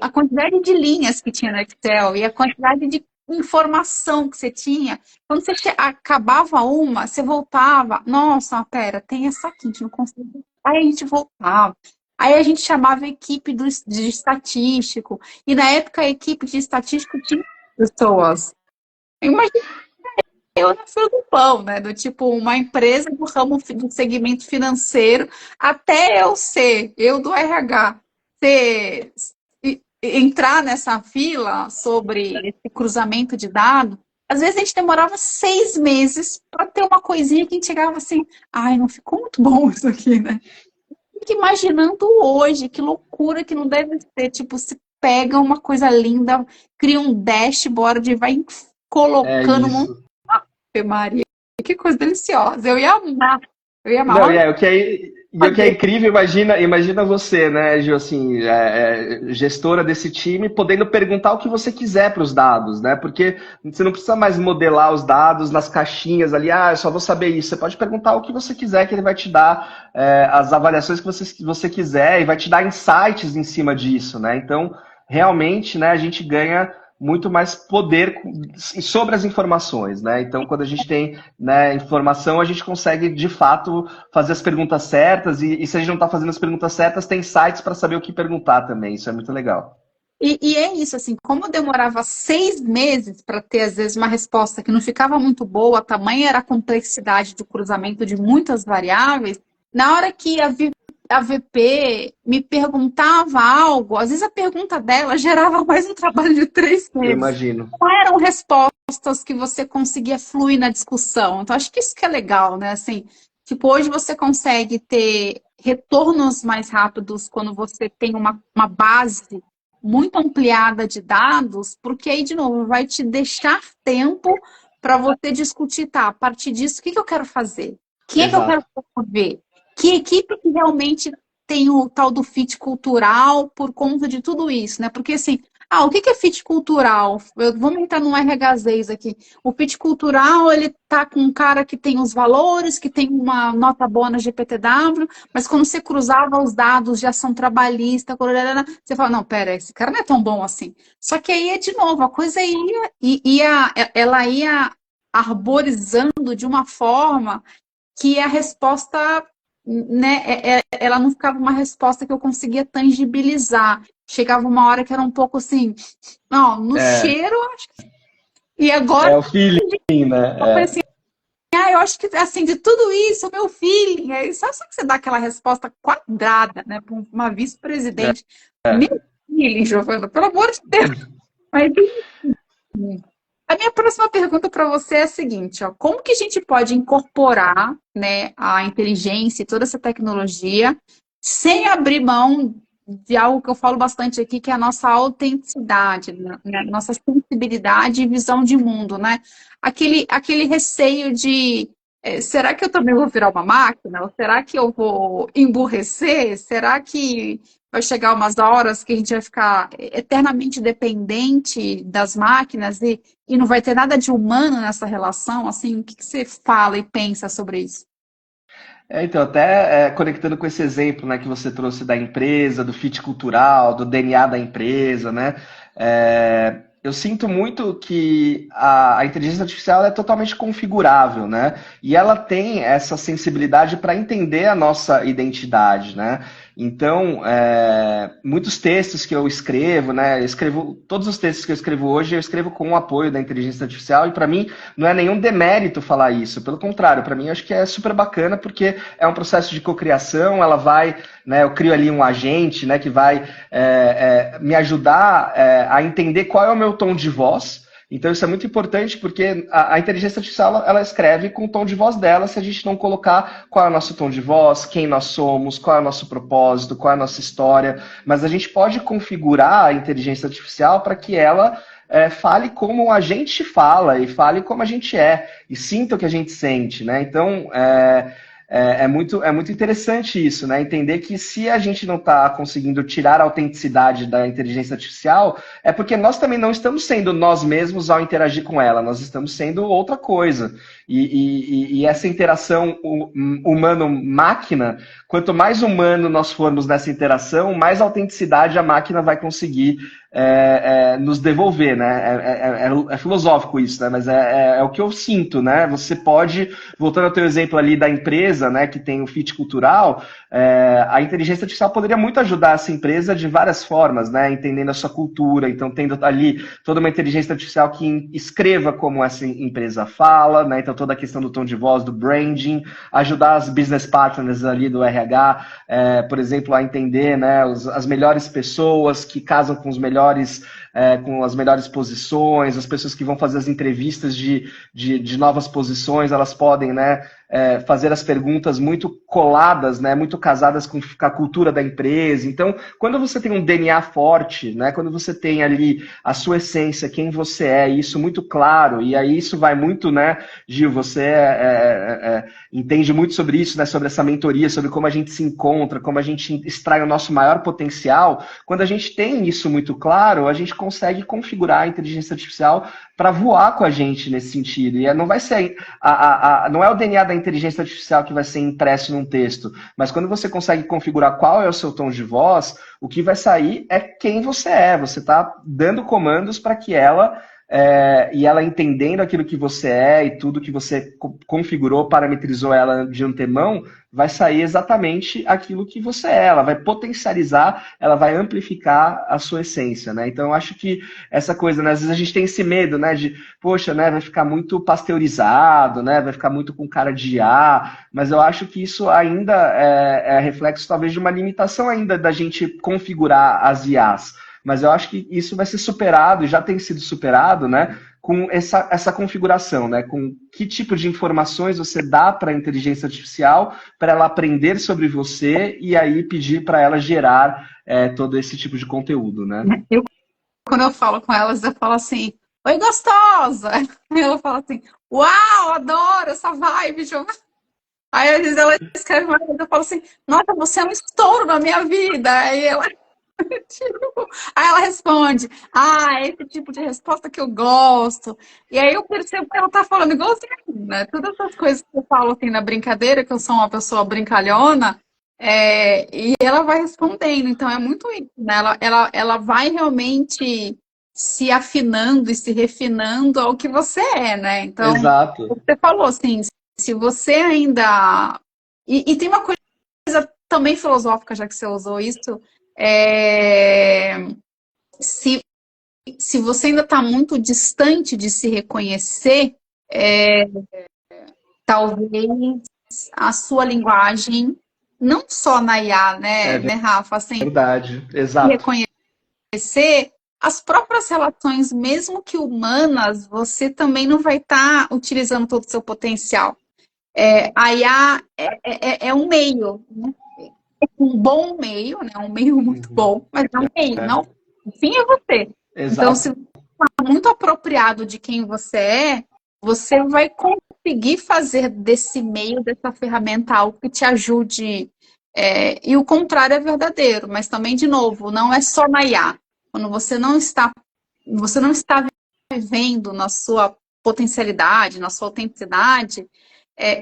a quantidade de linhas que tinha no Excel e a quantidade de informação que você tinha, quando você acabava uma, você voltava, nossa, pera, tem essa aqui, a gente não consegue. Aí a gente voltava. Aí a gente chamava a equipe de estatístico. E na época a equipe de estatístico tinha pessoas. Imagina eu na fila do pão, né? Do tipo, uma empresa do ramo do segmento financeiro, até eu do RH, ser, entrar nessa fila sobre esse cruzamento de dados. Às vezes a gente demorava 6 meses para ter uma coisinha que a gente chegava assim, ai, não ficou muito bom isso aqui, né? Fico imaginando hoje, que loucura que não deve ser. Tipo, se pega uma coisa linda, cria um dashboard e vai É colocando um monte isso. de Maria. Que coisa deliciosa. Eu ia amar. Eu ia amar. Não, Olha, o que é incrível, imagina você, né, Gil, assim, gestora desse time, podendo perguntar o que você quiser para os dados, né? Porque você não precisa mais modelar os dados nas caixinhas ali, eu só vou saber isso. Você pode perguntar o que você quiser, que ele vai te dar as avaliações que você quiser e vai te dar insights em cima disso, né? Então, realmente, né, a gente ganha muito mais poder sobre as informações, né? Então, quando a gente tem, né, informação, a gente consegue, de fato, fazer as perguntas certas e se a gente não está fazendo as perguntas certas, tem sites para saber o que perguntar também. Isso é muito legal. e é isso, assim, como eu demorava 6 meses para ter, às vezes, uma resposta que não ficava muito boa, tamanha era a complexidade do cruzamento de muitas variáveis, na hora que ia vir a VP me perguntava algo, às vezes a pergunta dela gerava mais um trabalho de 3 Eu meses. imagino. Não eram respostas que você conseguia fluir na discussão. Então, acho que isso que é legal, né? Assim, tipo, hoje você consegue ter retornos mais rápidos quando você tem uma base muito ampliada de dados, porque aí, de novo, vai te deixar tempo para você discutir, tá, a partir disso, o que que eu quero fazer? Quem é que eu quero Exato. promover? Que equipe que realmente tem o tal do fit cultural por conta de tudo isso, né? Porque assim, o que que é fit cultural? Vamos entrar num RHZ aqui. O fit cultural, ele tá com um cara que tem os valores, que tem uma nota boa na GPTW, mas quando você cruzava os dados de ação trabalhista, você fala, não, pera, esse cara não é tão bom assim. Só que aí, de novo, a coisa ela ia arborizando de uma forma que a resposta, né, ela não ficava uma resposta que eu conseguia tangibilizar. Chegava uma hora que era um pouco assim, não, no É, cheiro, e agora é o feeling, eu falei né? assim, eu acho que assim, de tudo isso, o meu feeling, só que você dá aquela resposta quadrada, né, para uma vice-presidente. Meu feeling, Giovana, pelo amor de Deus. Mas, a minha próxima pergunta para você é a seguinte, ó, como que a gente pode incorporar, né, a inteligência e toda essa tecnologia sem abrir mão de algo que eu falo bastante aqui, que é a nossa autenticidade, né, nossa sensibilidade e visão de mundo, né? Aquele receio de será que eu também vou virar uma máquina? Ou será que eu vou emburrecer? Será que vai chegar umas horas que a gente vai ficar eternamente dependente das máquinas e não vai ter nada de humano nessa relação? Assim, o que que você fala e pensa sobre isso? Então, até conectando com esse exemplo, né, que você trouxe da empresa, do fit cultural, do DNA da empresa, né? Eu sinto muito que a inteligência artificial é totalmente configurável, né? E ela tem essa sensibilidade para entender a nossa identidade, né? Então, muitos textos que eu escrevo, né? Eu escrevo todos os textos que eu escrevo hoje, eu escrevo com o apoio da inteligência artificial e para mim não é nenhum demérito falar isso. Pelo contrário, para mim eu acho que é super bacana porque é um processo de cocriação, ela vai, né, eu crio ali um agente, né, que vai me ajudar a entender qual é o meu tom de voz. Então isso é muito importante porque a inteligência artificial ela escreve com o tom de voz dela se a gente não colocar qual é o nosso tom de voz, quem nós somos, qual é o nosso propósito, qual é a nossa história. Mas a gente pode configurar a inteligência artificial para que ela fale como a gente fala e fale como a gente é e sinta o que a gente sente, né? Então muito interessante isso, né? Entender que se a gente não está conseguindo tirar a autenticidade da inteligência artificial, é porque nós também não estamos sendo nós mesmos ao interagir com ela, nós estamos sendo outra coisa. E essa interação humano-máquina, quanto mais humano nós formos nessa interação, mais autenticidade a máquina vai conseguir nos devolver, né? É filosófico isso, né? Mas é o que eu sinto, né? Você pode, voltando ao teu exemplo ali da empresa, né, que tem o fit cultural, a inteligência artificial poderia muito ajudar essa empresa de várias formas, né? Entendendo a sua cultura, então tendo ali toda uma inteligência artificial que escreva como essa empresa fala, né? Então toda a questão do tom de voz, do branding, ajudar as business partners ali do RH, por exemplo, a entender, né, as melhores pessoas que casam com os melhores com as melhores posições, as pessoas que vão fazer as entrevistas de novas posições, elas podem, né, fazer as perguntas muito coladas, né, muito casadas com a cultura da empresa. Então, quando você tem um DNA forte, né, quando você tem ali a sua essência, quem você é, isso muito claro, e aí isso vai muito, né, Gil, você entende muito sobre isso, né, sobre essa mentoria, sobre como a gente se encontra, como a gente extrai o nosso maior potencial. Quando a gente tem isso muito claro, a gente consegue configurar a inteligência artificial para voar com a gente nesse sentido. E não vai ser não é o DNA da inteligência artificial que vai ser impresso num texto, mas quando você consegue configurar qual é o seu tom de voz, o que vai sair é quem você é. Você está dando comandos para que ela e ela entendendo aquilo que você é e tudo que você configurou, parametrizou ela de antemão, vai sair exatamente aquilo que você é. Ela vai potencializar, ela vai amplificar a sua essência, né? Então, eu acho que essa coisa, né? Às vezes a gente tem esse medo, né? De, poxa, né? Vai ficar muito pasteurizado, né? Vai ficar muito com cara de IA, mas eu acho que isso ainda é reflexo, talvez, de uma limitação ainda da gente configurar as IAs. Mas eu acho que isso vai ser superado, e já tem sido superado, né? Com essa configuração, né? Com que tipo de informações você dá para a inteligência artificial para ela aprender sobre você e aí pedir para ela gerar todo esse tipo de conteúdo, né? Quando eu falo com elas, eu falo assim, oi, gostosa! Aí ela fala assim, uau, adoro essa vibe, Giovana. Aí às vezes ela escreve uma coisa, eu falo assim, nossa, você é um estouro na minha vida. Aí ela, tipo, aí ela responde, é esse tipo de resposta que eu gosto. E aí eu percebo que ela tá falando igualzinho, né? Todas essas coisas que eu falo assim na brincadeira, que eu sou uma pessoa brincalhona, e ela vai respondendo. Então é muito isso, né? Ela vai realmente se afinando e se refinando ao que você é, né? Então, Exato. você falou assim, se você ainda. E tem uma coisa também filosófica, já que você usou isso, é, se, se você ainda está muito distante de se reconhecer, talvez a sua linguagem, não só na IA, É né, Rafa, assim, verdade. se Exato. reconhecer, as próprias relações, mesmo que humanas, você também não vai estar utilizando todo o seu potencial. A IA é um meio, né? Um bom meio, né? Um meio muito Uhum. bom, mas é um meio, não. O fim é você. Então, se Exato. você está muito apropriado de quem você vai conseguir fazer desse meio, dessa ferramenta, algo que te ajude. E o contrário é verdadeiro, mas também, de novo, não é só na IA. Quando você não está vivendo na sua potencialidade, na sua autenticidade,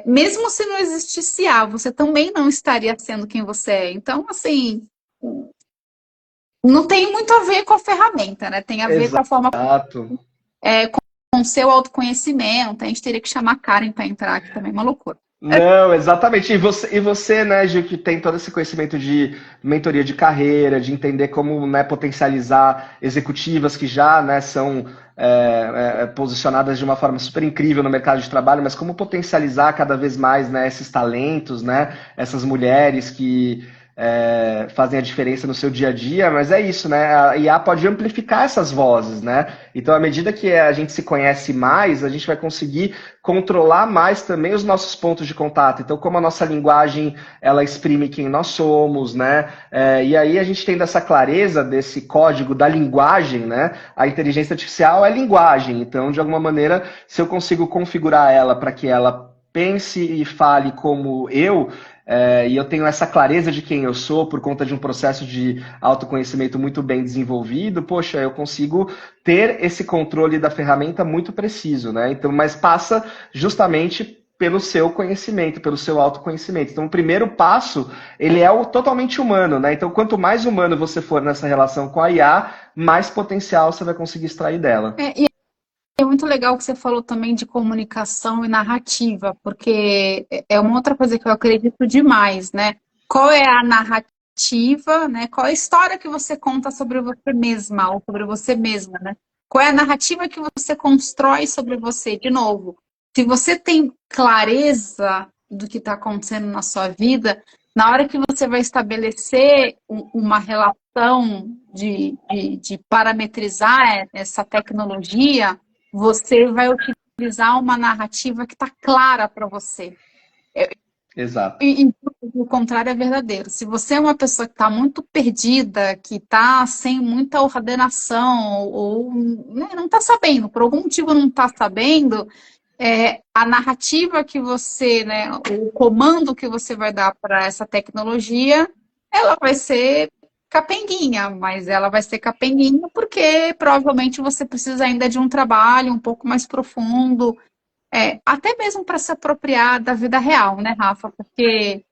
mesmo se não existisse A, você também não estaria sendo quem você é. Então, assim, não tem muito a ver com a ferramenta, né? Tem a ver com a forma, Exato. com o seu autoconhecimento. A gente teria que chamar a Karen para entrar aqui também, uma loucura. Não, exatamente. E você, né, Gil, que tem todo esse conhecimento de mentoria de carreira, de entender como, né, potencializar executivas que já, né, são posicionadas de uma forma super incrível no mercado de trabalho, mas como potencializar cada vez mais, né, esses talentos, né, essas mulheres que fazem a diferença no seu dia a dia, mas é isso, né? A IA pode amplificar essas vozes, né? Então, à medida que a gente se conhece mais, a gente vai conseguir controlar mais também os nossos pontos de contato. Então, como a nossa linguagem, ela exprime quem nós somos, né? E aí a gente tendo essa clareza desse código da linguagem, né? A inteligência artificial é linguagem. Então, de alguma maneira, se eu consigo configurar ela para que ela pense e fale como eu, e eu tenho essa clareza de quem eu sou por conta de um processo de autoconhecimento muito bem desenvolvido, poxa, eu consigo ter esse controle da ferramenta muito preciso, né? Então, mas passa justamente pelo seu conhecimento, pelo seu autoconhecimento. Então, o primeiro passo, ele é o totalmente humano, né? Então, quanto mais humano você for nessa relação com a IA, mais potencial você vai conseguir extrair dela. E é muito legal que você falou também de comunicação e narrativa, porque é uma outra coisa que eu acredito demais, né? Qual é a narrativa, né? Qual é a história que você conta sobre você mesma ou sobre você mesma, né? Qual é a narrativa que você constrói sobre você? De novo, se você tem clareza do que está acontecendo na sua vida, na hora que você vai estabelecer uma relação de parametrizar essa tecnologia, você vai utilizar uma narrativa que está clara para você. Exato. E o contrário é verdadeiro. Se você é uma pessoa que está muito perdida, que está sem muita ordenação, ou né, não está sabendo, por algum motivo não está sabendo, a narrativa que você, né, o comando que você vai dar para essa tecnologia, ela vai ser capenguinha, mas ela vai ser capenguinha porque provavelmente você precisa ainda de um trabalho um pouco mais profundo, até mesmo para se apropriar da vida real, né, Rafa? Porque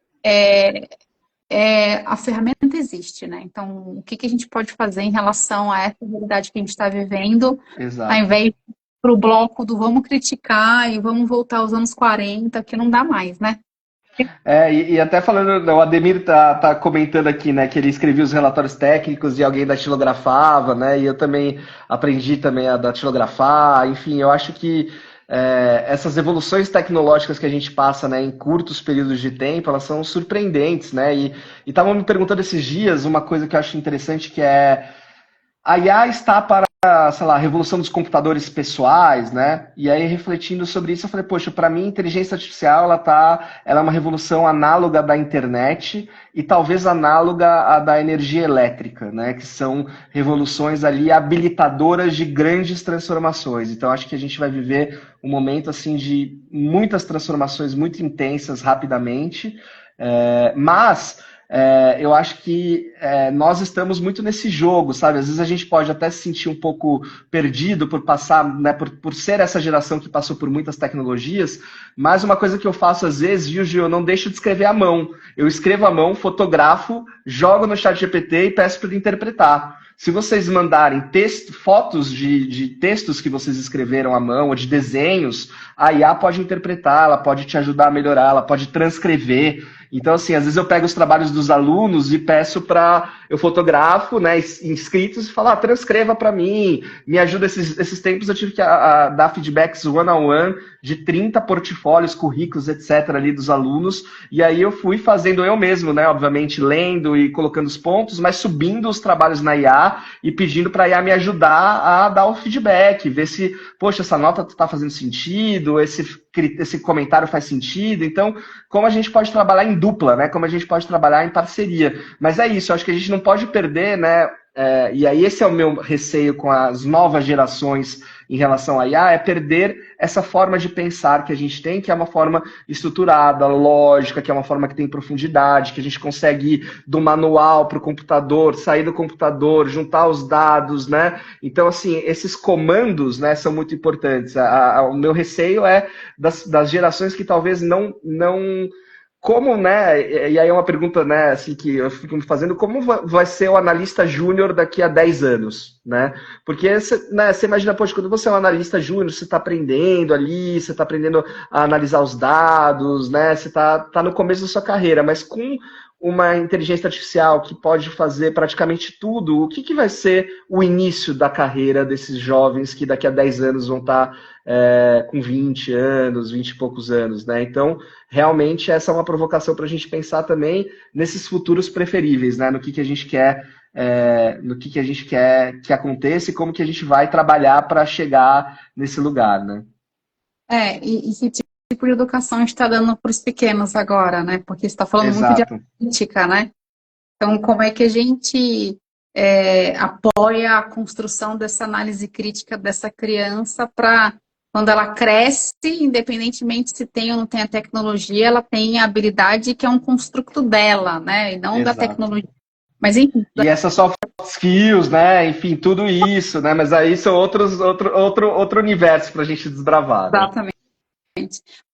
a ferramenta existe, né? Então, o que que a gente pode fazer em relação a essa realidade que a gente está vivendo, ao Exato. invés para o bloco do vamos criticar e vamos voltar aos anos 40, que não dá mais, né? E até falando, o Ademir tá comentando aqui, né, que ele escrevia os relatórios técnicos e alguém datilografava, né, e eu também aprendi também a datilografar, enfim, eu acho que essas evoluções tecnológicas que a gente passa, né, em curtos períodos de tempo, elas são surpreendentes, né, e estavam me perguntando esses dias uma coisa que eu acho interessante, que é a IA está para, sei lá, a revolução dos computadores pessoais, né? E aí, refletindo sobre isso, eu falei, poxa, para mim, a inteligência artificial, ela é uma revolução análoga da internet e talvez análoga à da energia elétrica, né? Que são revoluções ali habilitadoras de grandes transformações. Então, acho que a gente vai viver um momento, assim, de muitas transformações muito intensas rapidamente, mas eu acho que nós estamos muito nesse jogo, sabe? Às vezes a gente pode até se sentir um pouco perdido por passar, né, por ser essa geração que passou por muitas tecnologias, mas uma coisa que eu faço às vezes, viu, Gil, eu não deixo de escrever à mão. Eu escrevo à mão, fotografo, jogo no chat GPT e peço para ele interpretar. Se vocês mandarem fotos de textos que vocês escreveram à mão, ou de desenhos, a IA pode interpretar, ela pode te ajudar a melhorar, ela pode transcrever. Então, assim, às vezes eu pego os trabalhos dos alunos e peço para... Eu fotografo, né, inscritos e falo, transcreva para mim, me ajuda esses tempos, eu tive que dar feedbacks one-on-one de 30 portfólios, currículos, etc., ali dos alunos, e aí eu fui fazendo eu mesmo, né, obviamente lendo e colocando os pontos, mas subindo os trabalhos na IA e pedindo para a IA me ajudar a dar o feedback, ver se, poxa, essa nota está fazendo sentido, esse comentário faz sentido. Então, como a gente pode trabalhar em dupla, né? Como a gente pode trabalhar em parceria. Mas é isso, eu acho que a gente não pode perder, né? E aí esse é o meu receio com as novas gerações em relação à IA, é perder essa forma de pensar que a gente tem, que é uma forma estruturada, lógica, que é uma forma que tem profundidade, que a gente consegue ir do manual para o computador, sair do computador, juntar os dados, né? Então, assim, esses comandos, né, são muito importantes. O meu receio é das gerações que talvez não como, né, e aí é uma pergunta, né, assim, que eu fico me fazendo, como vai ser o analista júnior daqui a 10 anos, né? Porque, você imagina, poxa, quando você é um analista júnior, você está aprendendo ali, você está aprendendo a analisar os dados, né, você tá no começo da sua carreira, mas com uma inteligência artificial que pode fazer praticamente tudo, o que vai ser o início da carreira desses jovens que daqui a 10 anos vão estar com 20 anos, 20 e poucos anos, né? Então, realmente, essa é uma provocação para a gente pensar também nesses futuros preferíveis, né? No que a gente quer, no que a gente quer que aconteça e como que a gente vai trabalhar para chegar nesse lugar, né? E que tipo de educação a gente está dando para os pequenos agora, né? Porque você está falando muito de Exato. política, né? Então, como é que a gente apoia a construção dessa análise crítica dessa criança para, quando ela cresce, independentemente se tem ou não tem a tecnologia, ela tem a habilidade que é um construto dela, né? E não da Exato. tecnologia. Mas, enfim, E essas soft skills, né? Enfim, tudo isso, né? Mas aí são outro universo para a gente desbravar, né? exatamente.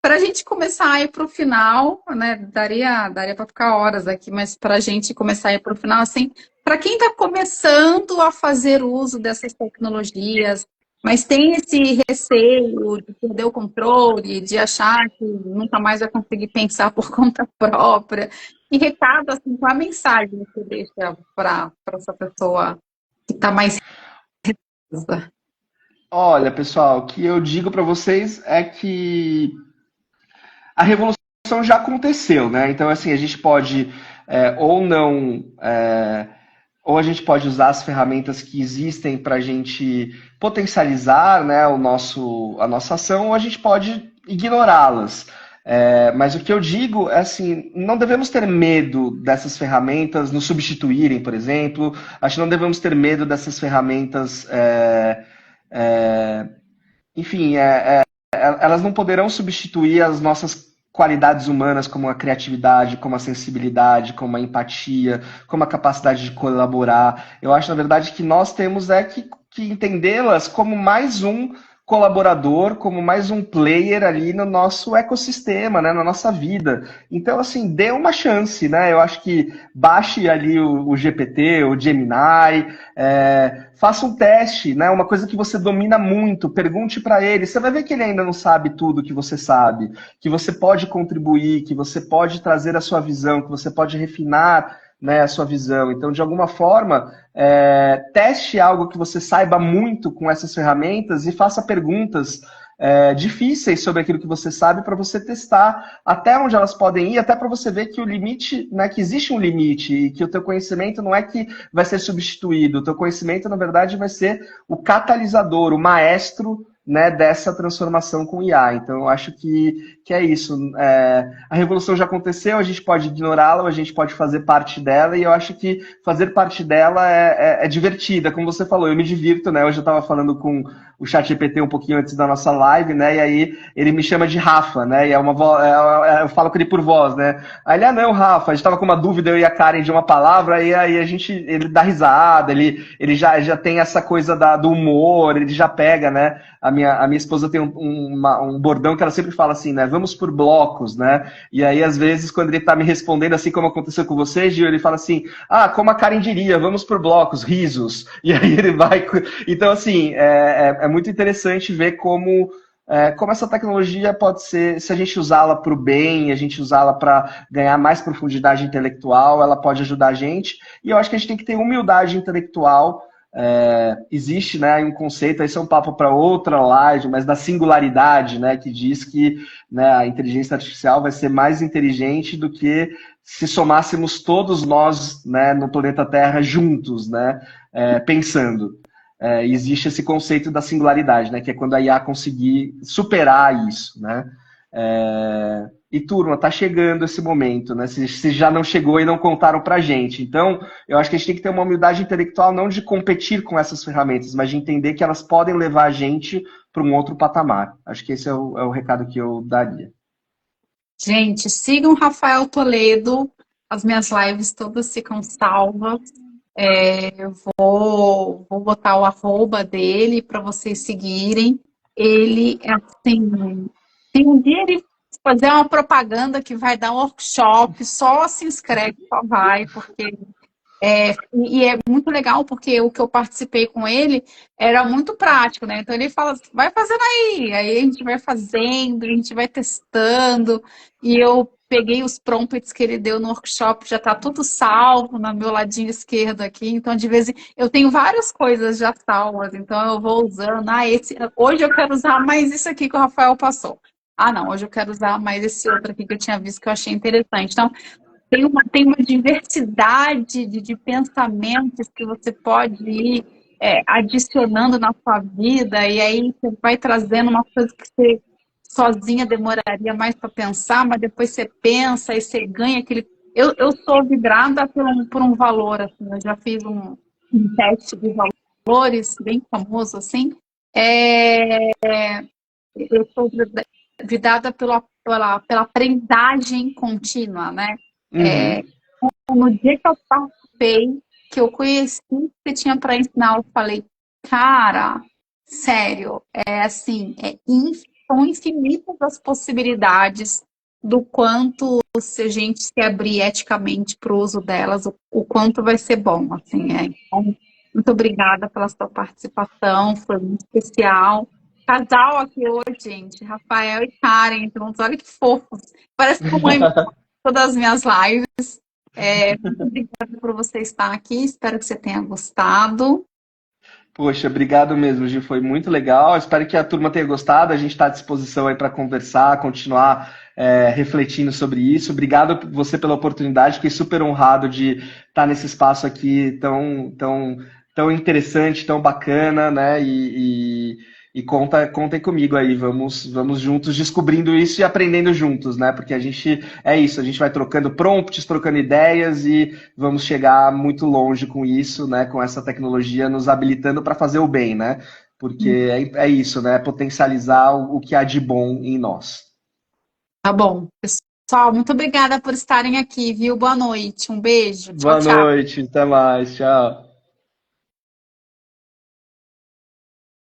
Para a gente começar a ir para o final, né? Daria para ficar horas aqui, mas para a gente começar a ir para o final, assim, para quem está começando a fazer uso dessas tecnologias, mas tem esse receio de perder o controle, de achar que nunca mais vai conseguir pensar por conta própria. Que recado, assim, qual a mensagem que você deixa para essa pessoa que está mais resa? Olha, pessoal, o que eu digo para vocês é que a revolução já aconteceu, né? Então, assim, a gente pode ou não, ou a gente pode usar as ferramentas que existem para a gente potencializar, né, a nossa ação, ou a gente pode ignorá-las. Mas o que eu digo é assim, não devemos ter medo dessas ferramentas nos substituírem, por exemplo. Acho que não devemos ter medo dessas ferramentas. É, enfim, elas não poderão substituir as nossas qualidades humanas, como a criatividade, como a sensibilidade, como a empatia, como a capacidade de colaborar. Eu acho, na verdade, que nós temos que entendê-las como mais um colaborador, como mais um player ali no nosso ecossistema, né, na nossa vida. Então, assim, dê uma chance, né? Eu acho que baixe ali o GPT, o Gemini, faça um teste, né? Uma coisa que você domina muito, pergunte para ele. Você vai ver que ele ainda não sabe tudo que você sabe, que você pode contribuir, que você pode trazer a sua visão, que você pode refinar, né, a sua visão. Então, de alguma forma, teste algo que você saiba muito com essas ferramentas e faça perguntas difíceis sobre aquilo que você sabe para você testar até onde elas podem ir, até para você ver que o limite, né, que existe um limite e que o teu conhecimento não é que vai ser substituído, o teu conhecimento, na verdade, vai ser o catalisador, o maestro, né, dessa transformação com IA. Então, eu acho que é isso. A revolução já aconteceu, a gente pode ignorá-la, a gente pode fazer parte dela, e eu acho que fazer parte dela é divertida. Como você falou, eu me divirto, né? Hoje eu estava falando com o ChatGPT um pouquinho antes da nossa live, né? E aí ele me chama de Rafa, né? E é uma voz, eu falo com ele por voz, né? Aí ele, não, Rafa, a gente estava com uma dúvida, eu e a Karen, de uma palavra, e aí ele dá risada, ele já tem essa coisa do humor, ele já pega, né? A minha esposa tem um bordão que ela sempre fala assim, né? Vamos por blocos, né? E aí, às vezes, quando ele tá me respondendo, assim como aconteceu com você, Gil, ele fala assim, como a Karen diria, vamos por blocos, risos. E aí ele vai... Então, assim, é muito interessante ver como essa tecnologia pode ser, se a gente usá-la para o bem, a gente usá-la para ganhar mais profundidade intelectual, ela pode ajudar a gente. E eu acho que a gente tem que ter humildade intelectual. Existe, né, um conceito, esse é um papo para outra live, mas da singularidade, né, que diz que, né, a inteligência artificial vai ser mais inteligente do que se somássemos todos nós, né, no planeta Terra juntos, né, pensando. Existe esse conceito da singularidade, né, que é quando a IA conseguir superar isso, né. E turma, tá chegando esse momento, né? Se já não chegou e não contaram pra gente. Então, eu acho que a gente tem que ter uma humildade intelectual não de competir com essas ferramentas, mas de entender que elas podem levar a gente para um outro patamar. Acho que esse é o recado que eu daria. Gente, sigam Rafael Toledo, as minhas lives todas ficam salvas. Eu vou botar o arroba dele para vocês seguirem. Ele é assim, tem um dia ele fazer uma propaganda que vai dar um workshop, só se inscreve, só vai, porque e é muito legal porque o que eu participei com ele era muito prático, né? Então ele fala, vai fazendo aí a gente vai fazendo, a gente vai testando, e eu peguei os prompts que ele deu no workshop, já tá tudo salvo no meu ladinho esquerdo aqui, então de vez em eu tenho várias coisas já salvas, então eu vou usando, hoje eu quero usar mais isso aqui que o Rafael passou. Não, hoje eu quero usar mais esse outro aqui que eu tinha visto que eu achei interessante. Então, tem uma diversidade de pensamentos que você pode ir adicionando na sua vida, e aí você vai trazendo uma coisa que você sozinha demoraria mais para pensar, mas depois você pensa e você ganha aquele... Eu sou vibrada por um valor, assim, eu já fiz um teste de valores bem famoso, assim. Eu sou vidrada pela aprendizagem contínua, né? Uhum. No dia que eu participei, que eu conheci o que tinha para ensinar, eu falei, cara, sério, assim, são infinitas as possibilidades do quanto, se a gente se abrir eticamente para o uso delas, o quanto vai ser bom, assim, Então, muito obrigada pela sua participação, foi muito especial. Casal aqui hoje, gente, Rafael e Karen juntos, olha que fofos. Parece que mãe todas as minhas lives. Muito obrigada por você estar aqui. Espero que você tenha gostado. Poxa, obrigado mesmo, Gil. Foi muito legal. Espero que a turma tenha gostado. A gente está à disposição aí para conversar, continuar refletindo sobre isso. Obrigado você pela oportunidade. Fiquei super honrado de estar nesse espaço aqui tão interessante, tão bacana, né? E contem comigo aí. Vamos juntos descobrindo isso e aprendendo juntos, né? Porque a gente a gente vai trocando prompts, trocando ideias e vamos chegar muito longe com isso, né? Com essa tecnologia nos habilitando para fazer o bem, né? Porque é isso, né? Potencializar o que há de bom em nós. Tá bom. Pessoal, muito obrigada por estarem aqui, viu? Boa noite. Um beijo. Tchau, Boa tchau. noite, até mais, tchau.